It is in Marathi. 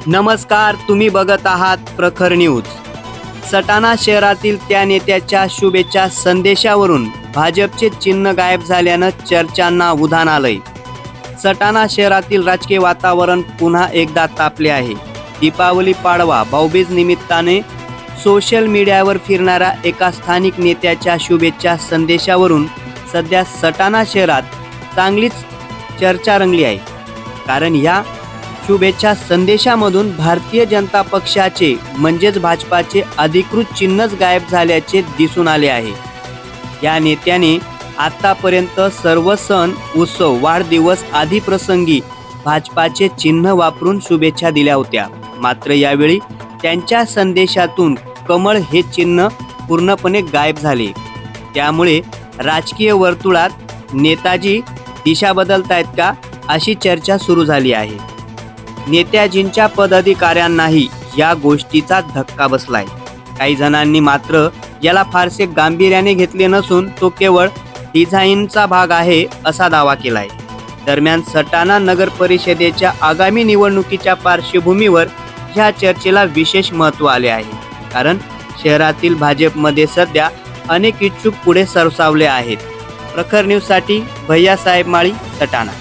नमस्कार, तुम्ही बघत आहात प्रखर न्यूज। सटाणा शहरातील त्या नेत्याच्या शुभेच्छा संदेशावरून भाजपचे चिन्ह गायब झाल्यानं चर्चांना उधाण आलंय। सटाणा शहरातील राजकीय वातावरण पुन्हा एकदा तापले आहे। दीपावली पाडवा भाऊबीज निमित्ताने सोशल मीडियावर फिरणाऱ्या एका स्थानिक नेत्याच्या शुभेच्छा संदेशावरून सध्या सटाणा शहरात चांगलीच चर्चा रंगली आहे। कारण या शुभेच्छा संदेशामधून भारतीय जनता पक्षाचे म्हणजेच भाजपाचे अधिकृत चिन्हच गायब झाल्याचे दिसून आले आहे। या नेत्याने आतापर्यंत सर्व सण उत्सव वाढदिवस आदी प्रसंगी भाजपाचे चिन्ह वापरून शुभेच्छा दिल्या होत्या। मात्र यावेळी त्यांच्या संदेशातून कमळ हे चिन्ह पूर्णपणे गायब झाले। त्यामुळे राजकीय वर्तुळात नेताजी दिशा बदलतायत का अशी चर्चा सुरू झाली आहे। नेत्याजींच्या पदाधिकाऱ्यांनाही या गोष्टीचा धक्का बसलाय। काही जणांनी मात्र याला फारसे गांभीर्याने घेतले नसून तो केवळ डिझाईनचा भाग आहे असा दावा केलाय। दरम्यान सटाणा नगर परिषदेच्या आगामी निवडणुकीच्या पार्श्वभूमीवर ह्या चर्चेला विशेष महत्त्व आले आहे। कारण शहरातील भाजपमध्ये सध्या अनेक इच्छुक पुढे सरसावले आहेत। प्रखर न्यूजसाठी भैयासाहेब माळी, सटाणा।